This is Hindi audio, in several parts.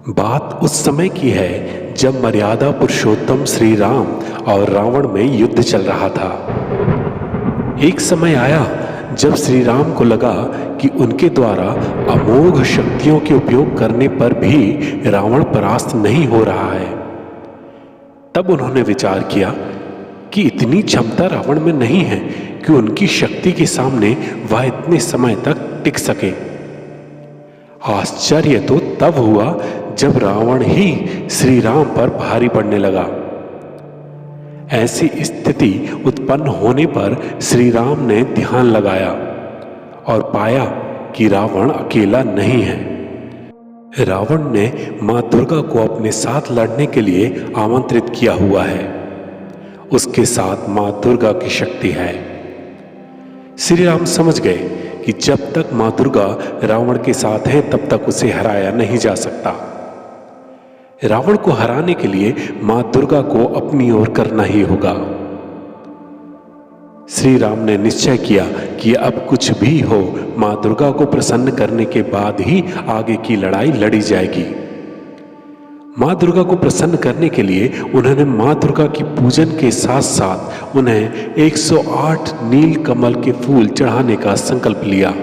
बात उस समय की है जब मर्यादा पुरुषोत्तम श्री राम और रावण में युद्ध चल रहा था। एक समय आया जब श्री राम को लगा कि उनके द्वारा अमोघ शक्तियों के उपयोग करने पर भी रावण परास्त नहीं हो रहा है। तब उन्होंने विचार किया कि इतनी क्षमता रावण में नहीं है कि उनकी शक्ति के सामने वह इतने समय तक टिक सके। आश्चर्य तो तब हुआ जब रावण ही श्री राम पर भारी पड़ने लगा। ऐसी स्थिति उत्पन्न होने पर श्री राम ने ध्यान लगाया और पाया कि रावण अकेला नहीं है। रावण ने मां दुर्गा को अपने साथ लड़ने के लिए आमंत्रित किया हुआ है। उसके साथ मां दुर्गा की शक्ति है। श्री राम समझ गए कि जब तक मां दुर्गा रावण के साथ है तब तक उसे हराया नहीं जा सकता। रावण को हराने के लिए मां दुर्गा को अपनी ओर करना ही होगा। श्री राम ने निश्चय किया कि अब कुछ भी हो, मां दुर्गा को प्रसन्न करने के बाद ही आगे की लड़ाई लड़ी जाएगी। मां दुर्गा को प्रसन्न करने के लिए उन्होंने मां दुर्गा की पूजन के साथ साथ उन्हें 108 नील कमल के फूल चढ़ाने का संकल्प लिया।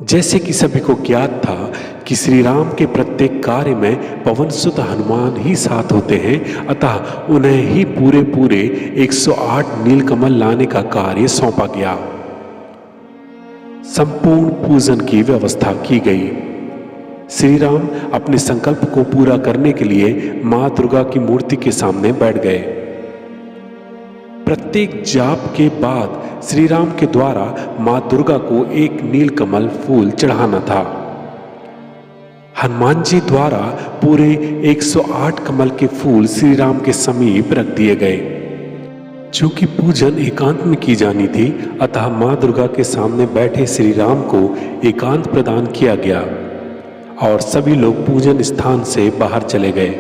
जैसे कि सभी को ज्ञात था कि श्री राम के प्रत्येक कार्य में पवन सुत हनुमान ही साथ होते हैं, अतः उन्हें ही पूरे 108 नील कमल लाने का कार्य सौंपा गया। संपूर्ण पूजन की व्यवस्था की गई। श्री राम अपने संकल्प को पूरा करने के लिए मां दुर्गा की मूर्ति के सामने बैठ गए। प्रत्येक जाप के बाद श्री राम के द्वारा मां दुर्गा को एक नील कमल फूल चढ़ाना था। हनुमान जी द्वारा पूरे 108 कमल के फूल श्री राम के समीप रख दिए गए। चूंकि पूजन एकांत में की जानी थी, अतः मां दुर्गा के सामने बैठे श्री राम को एकांत प्रदान किया गया और सभी लोग पूजन स्थान से बाहर चले गए।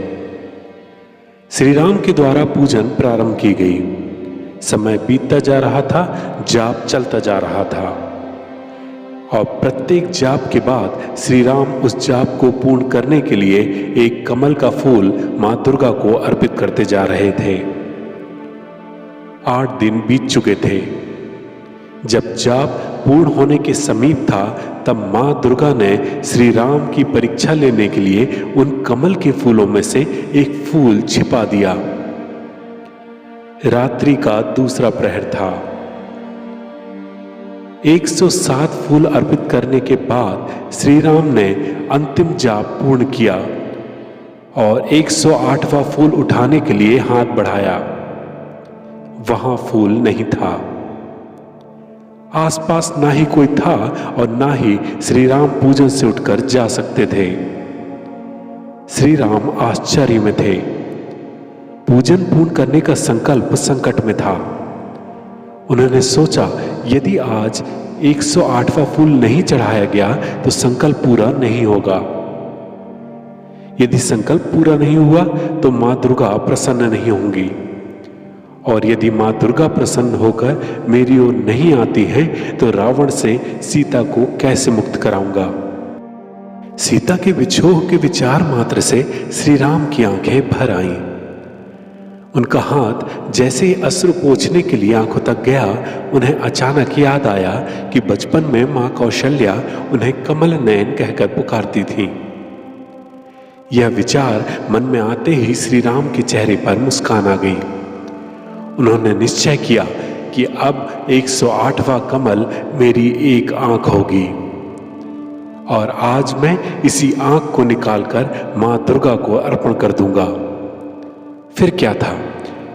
श्री राम के द्वारा पूजन प्रारंभ की गई। समय बीतता जा रहा था, जाप चलता जा रहा था और प्रत्येक जाप के बाद श्री राम उस जाप को पूर्ण करने के लिए एक कमल का फूल मां दुर्गा को अर्पित करते जा रहे थे। 8 दिन बीत चुके थे। जब जाप पूर्ण होने के समीप था, तब मां दुर्गा ने श्री राम की परीक्षा लेने के लिए उन कमल के फूलों में से एक फूल छिपा दिया। रात्रि का दूसरा प्रहर था। 107 फूल अर्पित करने के बाद श्री राम ने अंतिम जाप पूर्ण किया और 108वां फूल उठाने के लिए हाथ बढ़ाया। वहां फूल नहीं था। आसपास ना ही कोई था और ना ही श्री राम पूजन से उठकर जा सकते थे। श्री राम आश्चर्य में थे। पूजन पूर्ण करने का संकल्प संकट में था। उन्होंने सोचा, यदि आज 108वां फूल नहीं चढ़ाया गया तो संकल्प पूरा नहीं होगा। यदि संकल्प पूरा नहीं हुआ तो मां दुर्गा प्रसन्न नहीं होंगी, और यदि मां दुर्गा प्रसन्न होकर मेरी ओर नहीं आती है तो रावण से सीता को कैसे मुक्त कराऊंगा। सीता के विछोह के विचार मात्र से श्री राम की आंखें भर आईं। उनका हाथ जैसे ही अश्रु पोंछने के लिए आंखों तक गया, उन्हें अचानक याद आया कि बचपन में मां कौशल्या उन्हें कमल नयन कहकर पुकारती थी। यह विचार मन में आते ही श्री राम के चेहरे पर मुस्कान आ गई। उन्होंने निश्चय किया कि अब 108वां कमल मेरी एक आंख होगी और आज मैं इसी आंख को निकालकर मां दुर्गा को अर्पण कर दूंगा। फिर क्या था,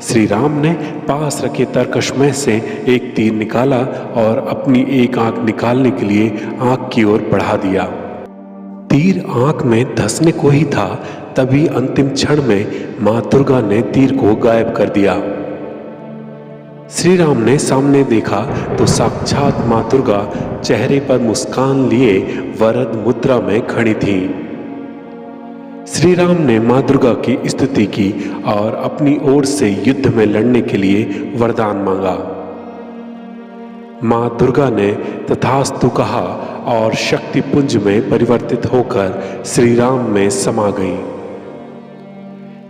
श्री राम ने पास रखे तरकश में से एक तीर निकाला और अपनी एक आंख निकालने के लिए आंख की ओर बढ़ा दिया। तीर आंख में धंसने को ही था, तभी अंतिम क्षण में मां दुर्गा ने तीर को गायब कर दिया। श्री राम ने सामने देखा तो साक्षात मां दुर्गा चेहरे पर मुस्कान लिए वरद मुद्रा में खड़ी थी। श्री राम ने मां दुर्गा की स्तुति की और अपनी ओर से युद्ध में लड़ने के लिए वरदान मांगा। मां दुर्गा ने तथास्तु कहा और शक्ति पुंज में परिवर्तित होकर श्री राम में समा गई।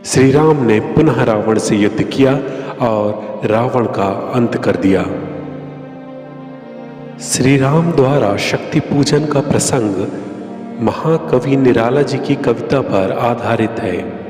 श्री राम ने पुनः रावण से युद्ध किया और रावण का अंत कर दिया। श्री राम द्वारा शक्ति पूजन का प्रसंग महाकवि निराला जी की कविता पर आधारित है।